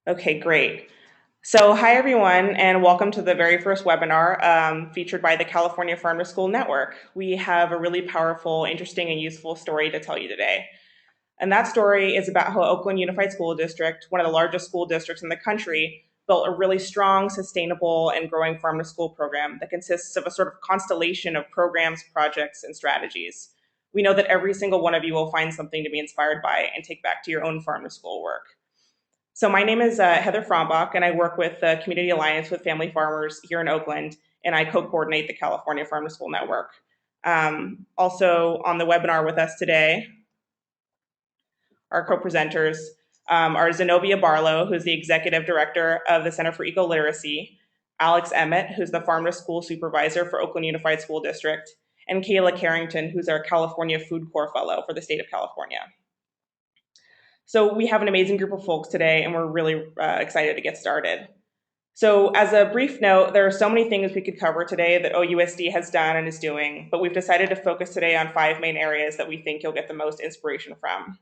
Okay, great. So, hi everyone, and welcome to the very first webinar featured by the California Farm to School Network. We have a really powerful, interesting, and useful story to tell you today. And that story is about how Oakland Unified School District, one of the largest school districts in the country, built a really strong, sustainable, and growing farm to school program that consists of a sort of constellation of programs, projects, and strategies. We know that every single one of you will find something to be inspired by and take back to your own farm to school work. So my name is Heather Frombach, and I work with the Community Alliance with Family Farmers here in Oakland, and I co-coordinate the California Farm to School Network. Also on the webinar with us today, our co-presenters are Zenobia Barlow, who's the Executive Director of the Center for Eco-Literacy, Alex Emmett, who's the Farm to School Supervisor for Oakland Unified School District, and Kayla Carrington, who's our California Food Corps Fellow for the state of California. So we have an amazing group of folks today, and we're really excited to get started. So as a brief note, there are so many things we could cover today that OUSD has done and is doing, but we've decided to focus today on 5 main areas that we think you'll get the most inspiration from.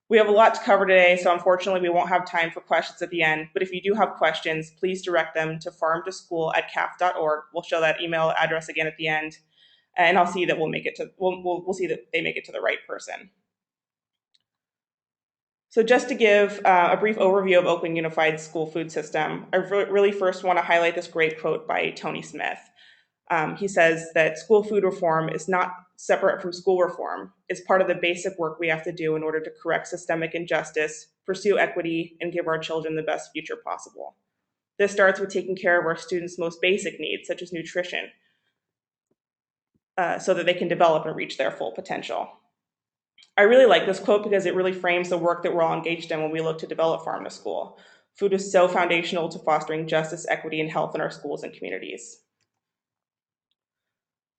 We have a lot to cover today, so unfortunately we won't have time for questions at the end, but if you do have questions, please direct them to farmtoschool@caf.org. We'll show that email address again at the end, and I'll see that we'll see that they make it to the right person. So just to give a brief overview of Oakland Unified School Food System, I really first want to highlight this great quote by Tony Smith. He says that school food reform is not separate from school reform. It's part of the basic work we have to do in order to correct systemic injustice, pursue equity, and give our children the best future possible. This starts with taking care of our students' most basic needs, such as nutrition, so that they can develop and reach their full potential. I really like this quote because it really frames the work that we're all engaged in when we look to develop farm to school. Food is so foundational to fostering justice, equity, and health in our schools and communities.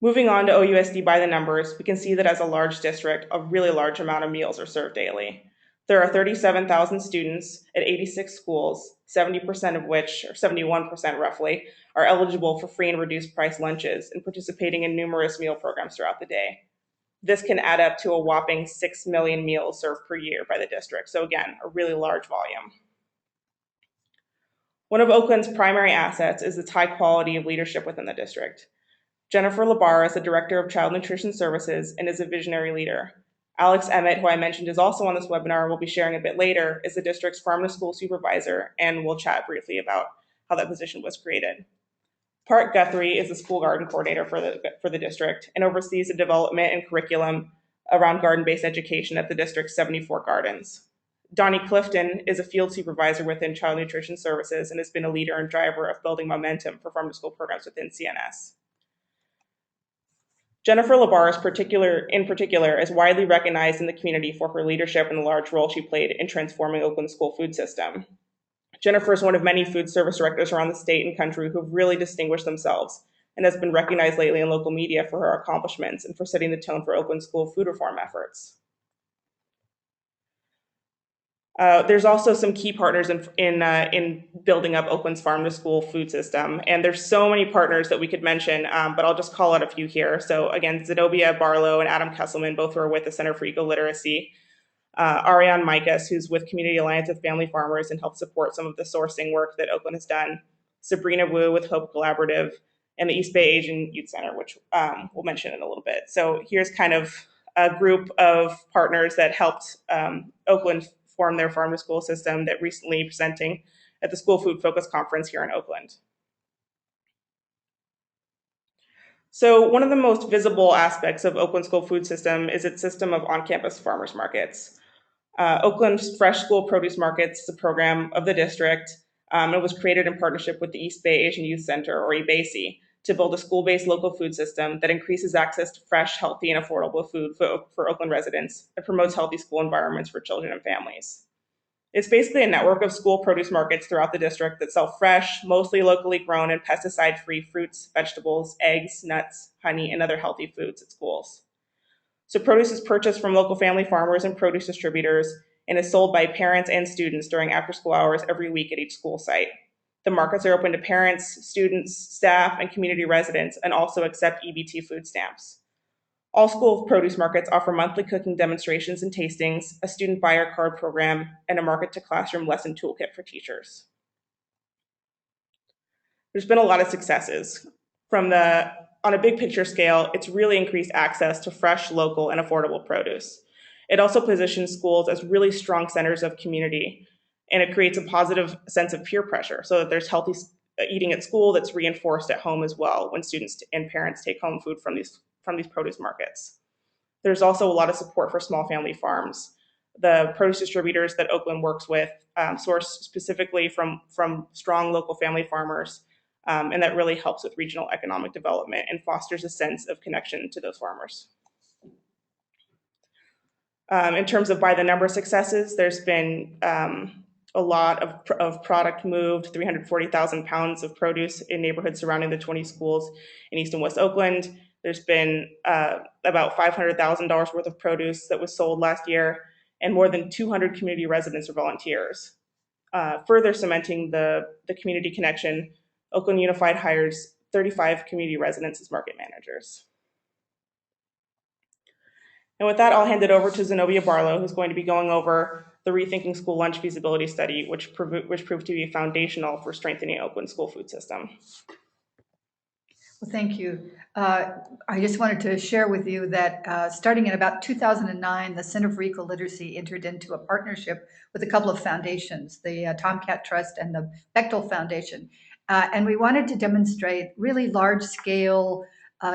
Moving on to OUSD by the numbers, we can see that as a large district, a really large amount of meals are served daily. There are 37,000 students at 86 schools, 70% of which, or 71% roughly, are eligible for free and reduced price lunches and participating in numerous meal programs throughout the day. This can add up to a whopping 6 million meals served per year by the district. So again, a really large volume. One of Oakland's primary assets is its high quality of leadership within the district. Jennifer Labar is the Director of Child Nutrition Services and is a visionary leader. Alex Emmett, who I mentioned is also on this webinar and will be sharing a bit later, is the district's farm to school supervisor, and we'll chat briefly about how that position was created. Park Guthrie is the school garden coordinator for the district and oversees the development and curriculum around garden-based education at the district's 74 gardens. Donnie Clifton is a field supervisor within Child Nutrition Services and has been a leader and driver of building momentum for farm to school programs within CNS. Jennifer Labar in particular is widely recognized in the community for her leadership and the large role she played in transforming Oakland's school food system. Jennifer is one of many food service directors around the state and country who have really distinguished themselves and has been recognized lately in local media for her accomplishments and for setting the tone for Oakland school food reform efforts. There's also some key partners in building up Oakland's farm to school food system, and there's so many partners that we could mention, but I'll just call out a few here. So again, Zenobia Barlow and Adam Kesselman, both who are with the Center for Eco-Literacy. Ariane Micas, who's with Community Alliance with Family Farmers and helped support some of the sourcing work that Oakland has done. Sabrina Wu with Hope Collaborative, and the East Bay Asian Youth Center, which we'll mention in a little bit. So here's kind of a group of partners that helped Oakland form their farm to school system that recently presenting at the School Food Focus Conference here in Oakland. So one of the most visible aspects of Oakland school food system is its system of on-campus farmers markets. Oakland's Fresh School Produce Markets is a program of the district. It was created in partnership with the East Bay Asian Youth Center, or EBASI, to build a school-based local food system that increases access to fresh, healthy, and affordable food for Oakland residents and promotes healthy school environments for children and families. It's basically a network of school produce markets throughout the district that sell fresh, mostly locally grown and pesticide-free fruits, vegetables, eggs, nuts, honey, and other healthy foods at schools. So produce is purchased from local family farmers and produce distributors and is sold by parents and students during after-school hours every week at each school site. The markets are open to parents, students, staff, and community residents and also accept EBT food stamps. All school produce markets offer monthly cooking demonstrations and tastings, a student buyer card program, and a market to classroom lesson toolkit for teachers. There's been a lot of successes. On a big picture scale, it's really increased access to fresh, local, and affordable produce. It also positions schools as really strong centers of community, and it creates a positive sense of peer pressure so that there's healthy eating at school that's reinforced at home as well when students and parents take home food from these produce markets. There's also a lot of support for small family farms. The produce distributors that Oakland works with source specifically from strong local family farmers, and that really helps with regional economic development and fosters a sense of connection to those farmers. In terms of by the number successes, there's been a lot of product moved, 340,000 pounds of produce in neighborhoods surrounding the 20 schools in East and West Oakland. There's been about $500,000 worth of produce that was sold last year, and more than 200 community residents or volunteers. Further cementing the community connection, Oakland Unified hires 35 community residents as market managers. And with that, I'll hand it over to Zenobia Barlow, who's going to be going over the Rethinking School Lunch feasibility study, which proved to be foundational for strengthening Oakland's school food system. Well, thank you. I just wanted to share with you that starting in about 2009, the Center for Eco-Literacy entered into a partnership with a couple of foundations, the Tomcat Trust and the Bechtel Foundation. And we wanted to demonstrate really large-scale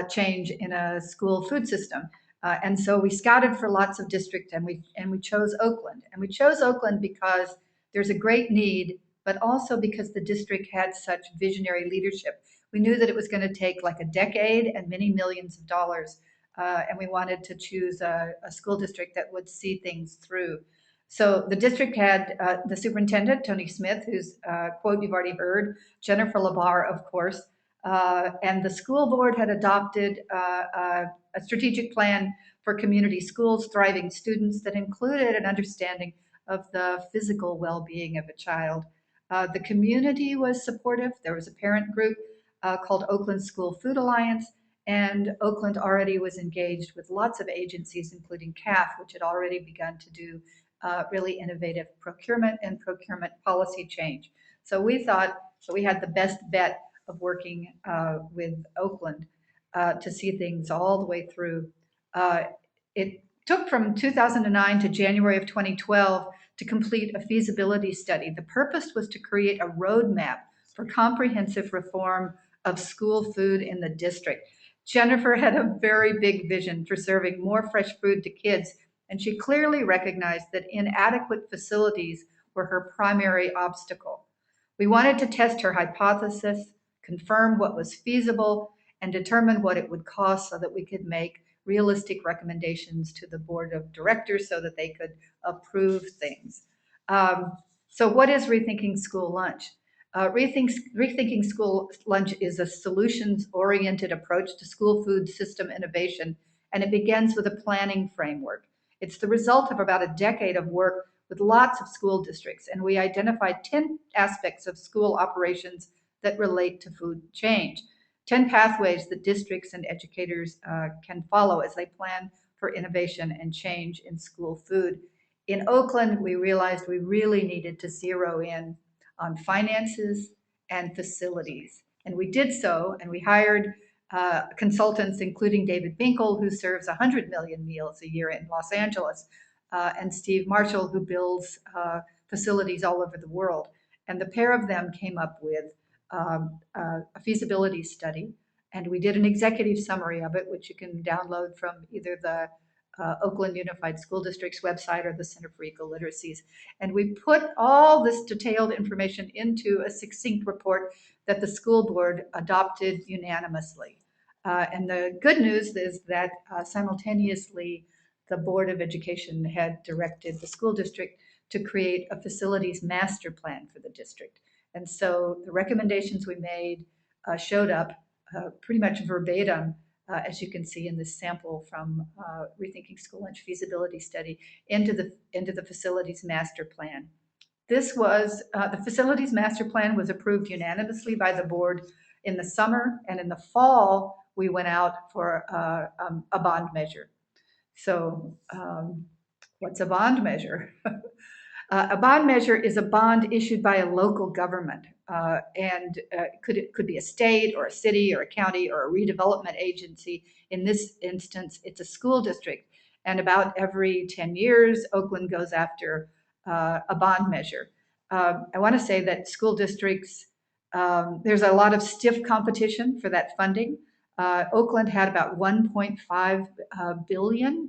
change in a school food system. And so we scouted for lots of districts, and we chose Oakland. And we chose Oakland because there's a great need, but also because the district had such visionary leadership. We knew that it was going to take like a decade and many millions of dollars, and we wanted to choose a school district that would see things through. So the district had the superintendent, Tony Smith, whose quote you've already heard, Jennifer Labar, of course, and the school board had adopted a strategic plan for community schools, thriving students that included an understanding of the physical well-being of a child. The community was supportive. There was a parent group called Oakland School Food Alliance, and Oakland already was engaged with lots of agencies, including CAF, which had already begun to do really innovative procurement and procurement policy change. So we thought that we had the best bet of working with Oakland to see things all the way through. It took from 2009 to January of 2012 to complete a feasibility study. The purpose was to create a roadmap for comprehensive reform of school food in the district. Jennifer had a very big vision for serving more fresh food to kids, and she clearly recognized that inadequate facilities were her primary obstacle. We wanted to test her hypothesis, confirm what was feasible, and determine what it would cost so that we could make realistic recommendations to the board of directors so that they could approve things. So what is Rethinking School Lunch? Rethinking School Lunch is a solutions-oriented approach to school food system innovation, and it begins with a planning framework. It's the result of about a decade of work with lots of school districts, and we identified 10 aspects of school operations that relate to food change, 10 pathways that districts and educators can follow as they plan for innovation and change in school food. In Oakland, we realized we really needed to zero in on finances and facilities. And we did so, and we hired consultants, including David Binkle, who serves 100 million meals a year in Los Angeles, and Steve Marshall, who builds facilities all over the world. And the pair of them came up with a feasibility study, and we did an executive summary of it, which you can download from either the Oakland Unified School District's website or the Center for Eco-Literacies. And we put all this detailed information into a succinct report that the school board adopted unanimously. And the good news is that simultaneously, the Board of Education had directed the school district to create a facilities master plan for the district. And so the recommendations we made showed up pretty much verbatim, as you can see in this sample from Rethinking School Lunch feasibility study, into the facilities master plan. This was, the facilities master plan was approved unanimously by the board in the summer, and in the fall, we went out for a bond measure. So what's a bond measure? A bond measure is a bond issued by a local government, and it could be a state or a city or a county or a redevelopment agency. In this instance, it's a school district. And about every 10 years, Oakland goes after a bond measure. I want to say that school districts, there's a lot of stiff competition for that funding. Oakland had about $1.5 billion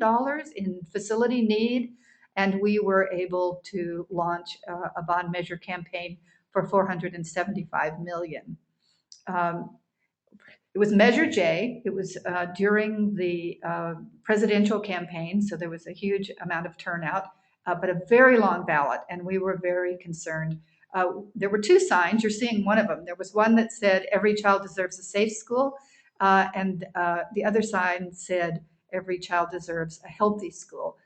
in facility need, and we were able to launch a bond measure campaign for 475 million. It was Measure J. It was during the presidential campaign, so there was a huge amount of turnout, but a very long ballot, and we were very concerned. There were two signs. You're seeing one of them. There was one that said, "Every child deserves a safe school," and the other sign said, "Every child deserves a healthy school."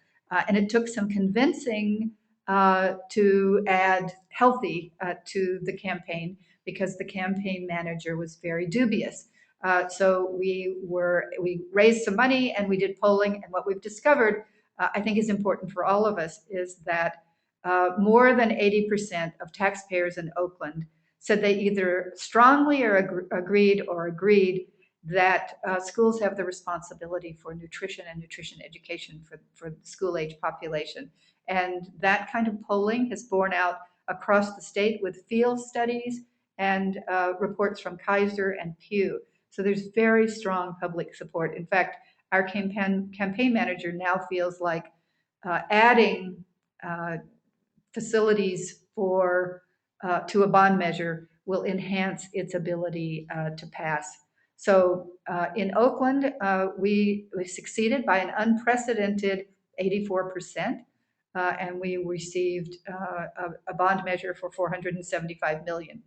And it took some convincing to add healthy to the campaign, because the campaign manager was very dubious. So we raised some money and we did polling, and what we've discovered, I think is important for all of us, is that more than 80% of taxpayers in Oakland said they either strongly or agreed that schools have the responsibility for nutrition and nutrition education for the school age population. And that kind of polling has borne out across the state with field studies and reports from Kaiser and Pew. So there's very strong public support. In fact, our campaign manager now feels like adding facilities to a bond measure will enhance its ability to pass. So in Oakland, we succeeded by an unprecedented 84%, and we received a bond measure for 475 million.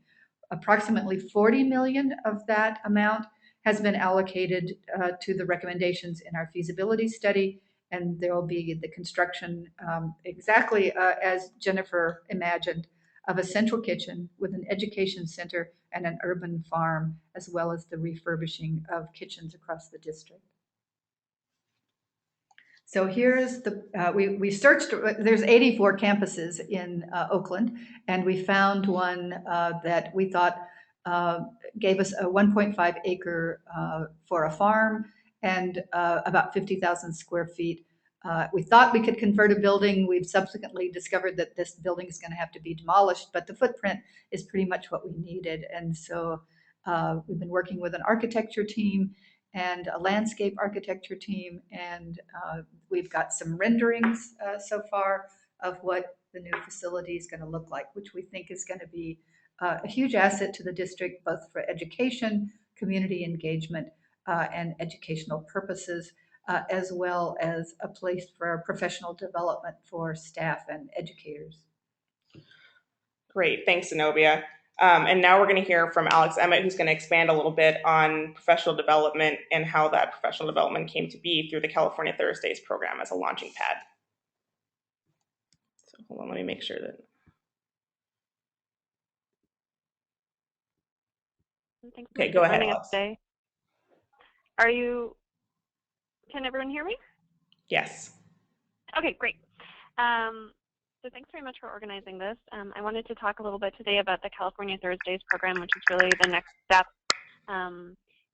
Approximately 40 million of that amount has been allocated to the recommendations in our feasibility study, and there will be the construction, exactly as Jennifer imagined, of a central kitchen with an education center and an urban farm, as well as the refurbishing of kitchens across the district. So here's we searched, there's 84 campuses in Oakland, and we found one that we thought gave us a 1.5 acre for a farm and about 50,000 square feet. We thought we could convert a building. We've subsequently discovered that this building is going to have to be demolished, but the footprint is pretty much what we needed. And so we've been working with an architecture team and a landscape architecture team, and we've got some renderings so far of what the new facility is going to look like, which we think is going to be a huge asset to the district, both for education, community engagement, and educational purposes, as well as a place for professional development for staff and educators. Great, thanks, Zenobia. And now we're going to hear from Alex Emmett, who's going to expand a little bit on professional development and how that professional development came to be through the California Thursdays program as a launching pad. So hold on, let me make sure that. Thanks Okay, go ahead, Alex. Today. Can everyone hear me? Yes. Okay, great. So thanks very much for organizing this. I wanted to talk a little bit today about the California Thursdays program, which is really the next step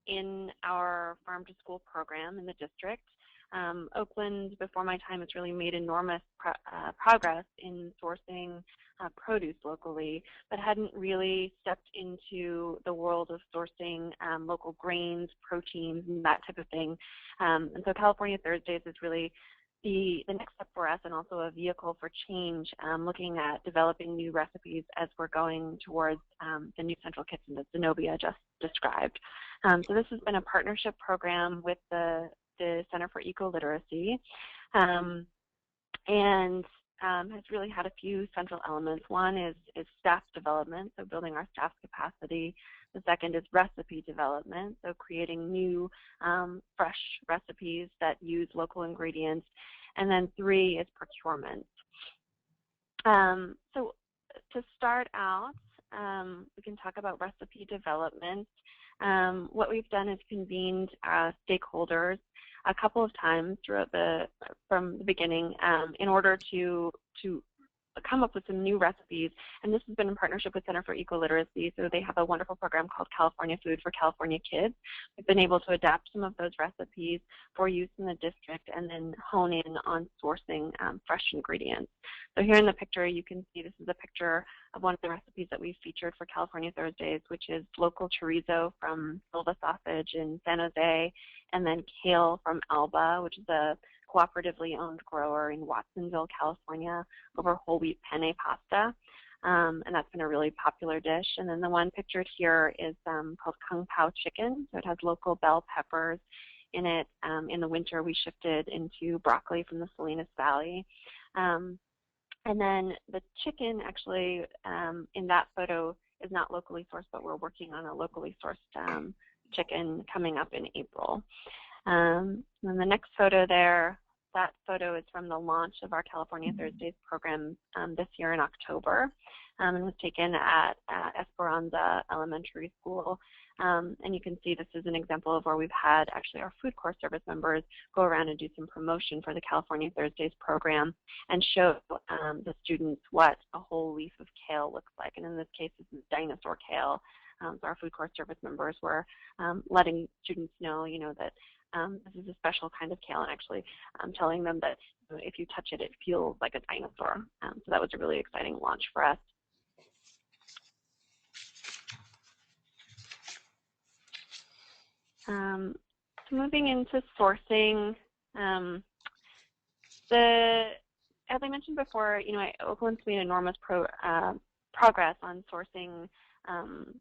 in our farm to school program in the district. Oakland, before my time, has really made enormous progress in sourcing produce locally, but hadn't really stepped into the world of sourcing local grains, proteins, and that type of thing. And so California Thursdays is really the next step for us, and also a vehicle for change, looking at developing new recipes as we're going towards the new central kitchen that Zenobia just described. So this has been a partnership program with the Center for Eco-Literacy, and has really had a few central elements. One is staff development, so building our staff capacity. The second is recipe development, so creating new fresh recipes that use local ingredients. And then 3 is procurement. So to start out, we can talk about recipe development. What we've done is convened stakeholders a couple of times from the beginning in order to come up with some new recipes, and this has been in partnership with Center for Eco-Literacy. So they have a wonderful program called California Food for California Kids. We've been able to adapt some of those recipes for use in the district and then hone in on sourcing fresh ingredients. So here in the picture you can see this is a picture of one of the recipes that we've featured for California Thursdays, which is local chorizo from Silva Sausage in San Jose, and then kale from Alba, which is a cooperatively owned grower in Watsonville, California, over whole wheat penne pasta. And that's been a really popular dish. And then the one pictured here is called Kung Pao chicken. So it has local bell peppers in it. In the winter, we shifted into broccoli from the Salinas Valley. And then the chicken actually in that photo is not locally sourced, but we're working on a locally sourced chicken coming up in April. And the next photo there, that photo is from the launch of our California Thursdays program this year in October, and was taken at Esperanza Elementary School. And you can see this is an example of where we've had actually our food corps service members go around and do some promotion for the California Thursdays program and show the students what a whole leaf of kale looks like. And in this case, this is dinosaur kale. So our food corps service members were letting students know, that this is a special kind of kale, and actually telling them that if you touch it, it feels like a dinosaur. So that was a really exciting launch for us. So moving into sourcing, as I mentioned before, Oakland's made enormous progress on sourcing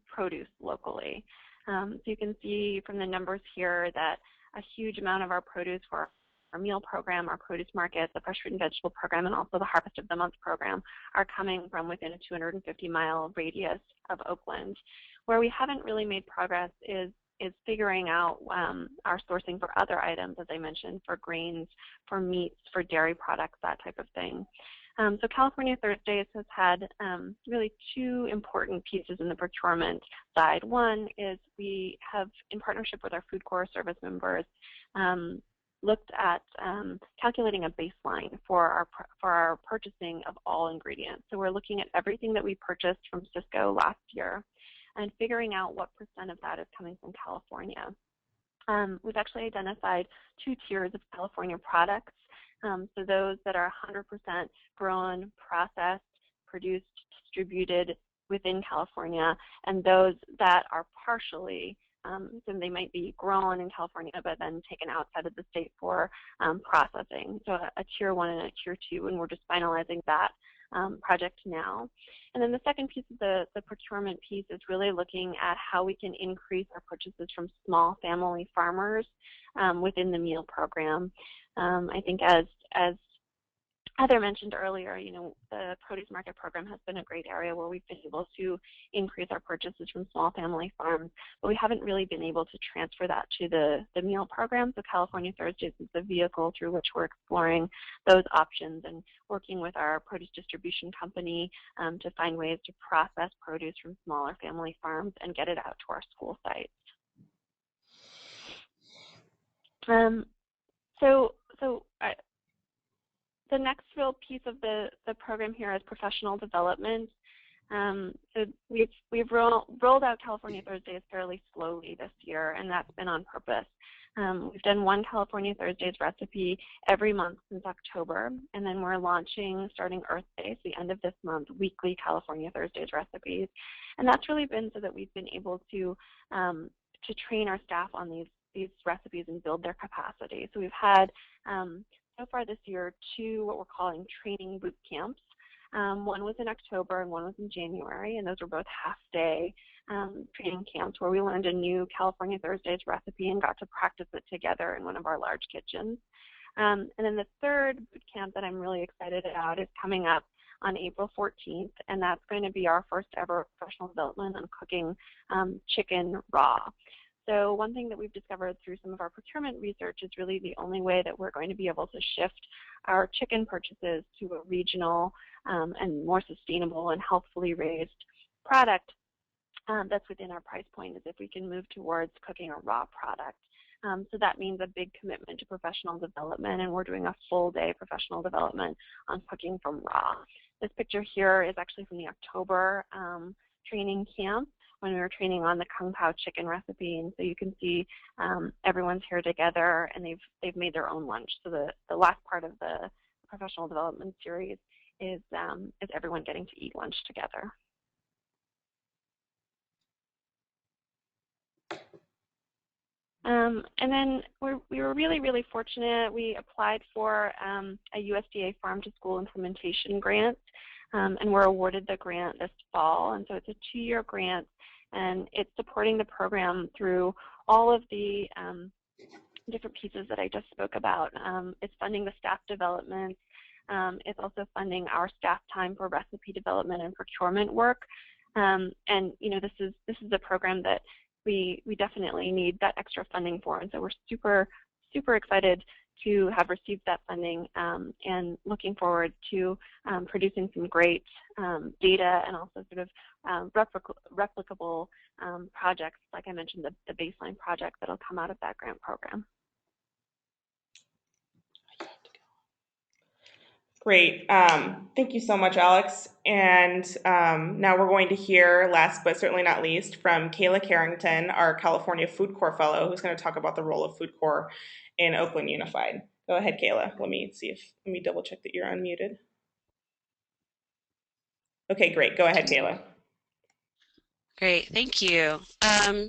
produce locally. So you can see from the numbers here that a huge amount of our produce for our meal program, our produce market, the fresh fruit and vegetable program, and also the Harvest of the Month program are coming from within a 250-mile radius of Oakland. Where we haven't really made progress is figuring out our sourcing for other items, as I mentioned, for grains, for meats, for dairy products, that type of thing. So California Thursdays has had really two important pieces in the procurement side. One is we have, in partnership with our food corps service members, looked at calculating a baseline for our purchasing of all ingredients. So we're looking at everything that we purchased from Cisco last year and figuring out what % of that is coming from California. We've actually identified two tiers of California products. So those that are 100% grown, processed, produced, distributed within California, and those that are partially, so they might be grown in California but then taken outside of the state for processing. So a tier 1 and a tier 2, and we're just finalizing that project now. And then the second piece of the procurement piece is really looking at how we can increase our purchases from small family farmers within the meal program. I think as Heather mentioned earlier, the produce market program has been a great area where we've been able to increase our purchases from small family farms, but we haven't really been able to transfer that to the meal program. So California Thursdays is the vehicle through which we're exploring those options and working with our produce distribution company to find ways to process produce from smaller family farms and get it out to our school sites. The next real piece of the program here is professional development. So we've rolled out California Thursdays fairly slowly this year, and that's been on purpose. We've done one California Thursdays recipe every month since October, and then we're launching, starting Earth Day, so the end of this month, weekly California Thursdays recipes. And that's really been so that we've been able to train our staff on these recipes and build their capacity. So we've had so far this year 2 what we're calling training boot camps. One was in October and one was in January, and those were both half-day training camps where we learned a new California Thursdays recipe and got to practice it together in one of our large kitchens. And then the third boot camp that I'm really excited about is coming up on April 14th, and that's going to be our first ever professional development on cooking chicken raw. So one thing that we've discovered through some of our procurement research is really the only way that we're going to be able to shift our chicken purchases to a regional and more sustainable and healthfully raised product that's within our price point, is if we can move towards cooking a raw product. So that means a big commitment to professional development, and we're doing a full day professional development on cooking from raw. This picture here is actually from the October training camp when we were training on the Kung Pao chicken recipe, and so you can see everyone's here together, and they've made their own lunch. So the last part of the professional development series is everyone getting to eat lunch together. And then we were really, really fortunate. We applied for a USDA Farm to School implementation grant, and we're awarded the grant this fall. And so it's a 2-year grant, and it's supporting the program through all of the different pieces that I just spoke about. It's funding the staff development. It's also funding our staff time for recipe development and procurement work. And you know, this is a program that we definitely need that extra funding for, and so we're super excited to have received that funding, and looking forward to producing some great data and also sort of replicable projects, like I mentioned, the baseline project that'll come out of that grant program. Great. Thank you so much, Alex. And now we're going to hear, last but certainly not least, from Kayla Carrington, our California Food Corps Fellow, who's going to talk about the role of Food Corps in Oakland Unified. Go ahead, Kayla. Let me double check that you're unmuted. Okay, great. Go ahead, Kayla. Great, thank you.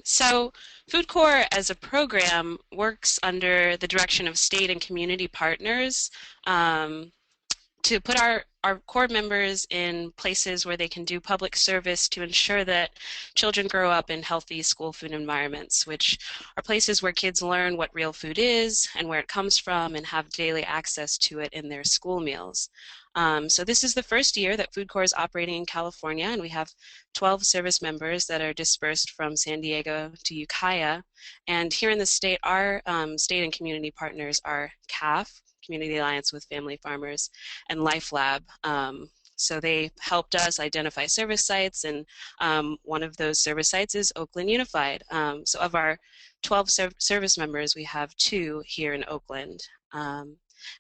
So Food Corps as a program works under the direction of state and community partners to put our core members in places where they can do public service to ensure that children grow up in healthy school food environments, which are places where kids learn what real food is and where it comes from and have daily access to it in their school meals. So this is the first year that Food Corps is operating in California, and we have 12 service members that are dispersed from San Diego to Ukiah. And here in the state, our state and community partners are CAF, Community Alliance with Family Farmers, and Life Lab. So they helped us identify service sites, and one of those service sites is Oakland Unified. So of our 12 service members, we have 2 here in Oakland.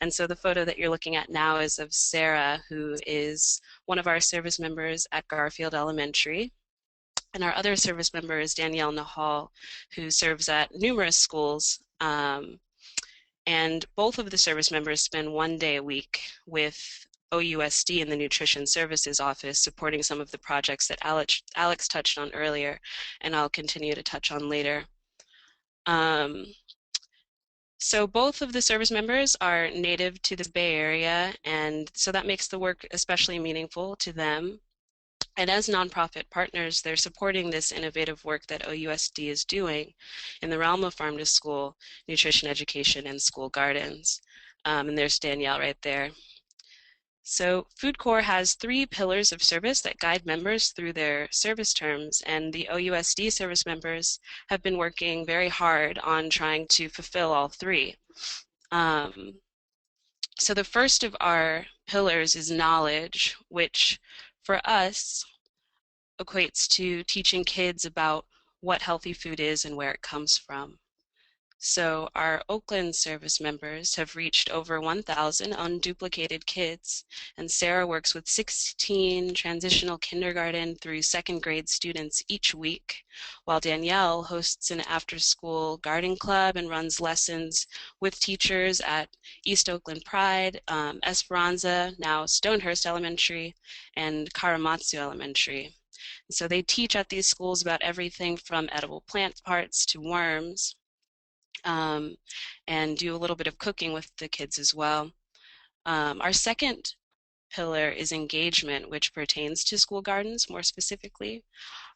And so the photo that you're looking at now is of Sarah, who is one of our service members at Garfield Elementary. And our other service member is Danielle Nahal, who serves at numerous schools. And both of the service members spend 1 day a week with OUSD in the Nutrition Services Office, supporting some of the projects that Alex touched on earlier, and I'll continue to touch on later. So both of the service members are native to the Bay Area, and so that makes the work especially meaningful to them. And as nonprofit partners, they're supporting this innovative work that OUSD is doing in the realm of farm to school, nutrition education, and school gardens. And there's Danielle right there. So Food Corps has 3 pillars of service that guide members through their service terms, and the OUSD service members have been working very hard on trying to fulfill all 3. So the first of our pillars is knowledge, which for us equates to teaching kids about what healthy food is and where it comes from. So our Oakland service members have reached over 1,000 unduplicated kids, and Sarah works with 16 transitional kindergarten through 2nd grade students each week, while Danielle hosts an after-school garden club and runs lessons with teachers at East Oakland Pride, Esperanza, now Stonehurst Elementary, and Karamatsu Elementary. So they teach at these schools about everything from edible plant parts to worms, and do a little bit of cooking with the kids as well. Our second pillar is engagement, which pertains to school gardens more specifically.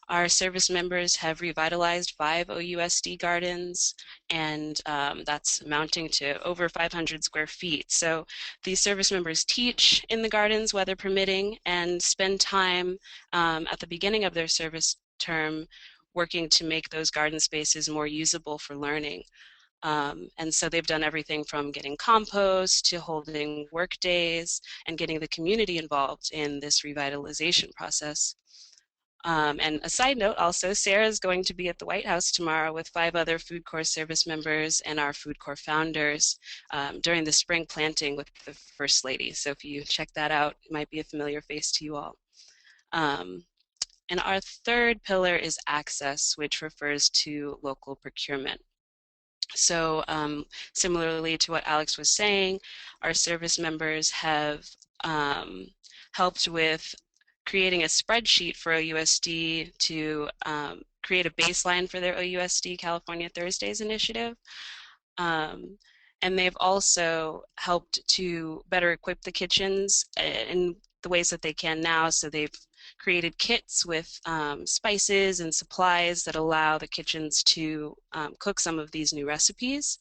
Our service members have revitalized 5 OUSD gardens, and that's amounting to over 500 square feet. So these service members teach in the gardens, weather permitting, and spend time at the beginning of their service term working to make those garden spaces more usable for learning. And so they've done everything from getting compost to holding work days and getting the community involved in this revitalization process. And a side note also, Sarah is going to be at the White House tomorrow with 5 other Food Corps service members and our Food Corps founders during the spring planting with the First Lady. So if you check that out, it might be a familiar face to you all. Um, and our third pillar is access, which refers to local procurement. So similarly to what Alex was saying, our service members have helped with creating a spreadsheet for OUSD to create a baseline for their OUSD California Thursdays initiative. Um, and they've also helped to better equip the kitchens in the ways that they can now. So they've created kits with spices and supplies that allow the kitchens to cook some of these new recipes.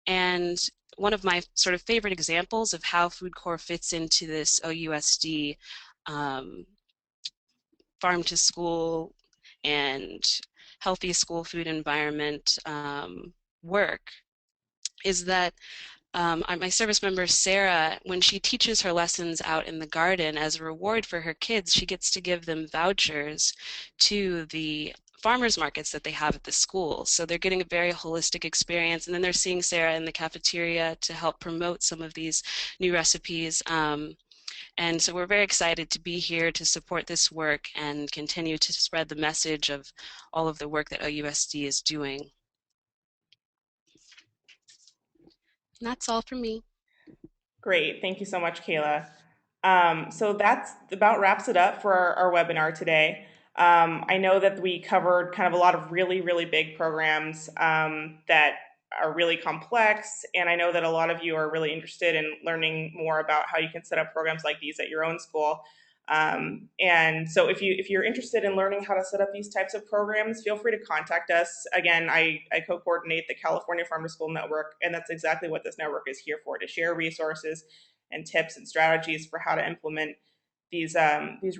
And one of my sort of favorite examples of how Food Corps fits into this OUSD farm to school and healthy school food environment work is that my service member Sarah, when she teaches her lessons out in the garden as a reward for her kids, she gets to give them vouchers to the farmers markets that they have at the school. So they're getting a very holistic experience, and then they're seeing Sarah in the cafeteria to help promote some of these new recipes. And so we're very excited to be here to support this work and continue to spread the message of all of the work that OUSD is doing. And that's all from me. Great. Thank you so much, Kayla. So that's about wraps it up for our webinar today. I know that we covered kind of a lot of really, really big programs that are really complex, and I know that a lot of you are really interested in learning more about how you can set up programs like these at your own school. And so if you're interested in learning how to set up these types of programs, feel free to contact us. Again, I co-coordinate the California Farm to School Network, and that's exactly what this network is here for, to share resources and tips and strategies for how to implement these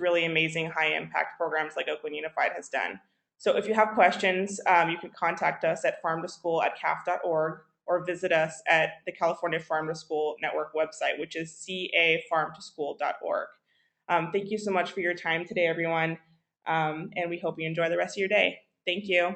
really amazing high impact programs like Oakland Unified has done. So if you have questions, you can contact us at farmtoschool@caf.org or visit us at the California Farm to School Network website, which is cafarmtoschool.org. Thank you so much for your time today, everyone, and we hope you enjoy the rest of your day. Thank you.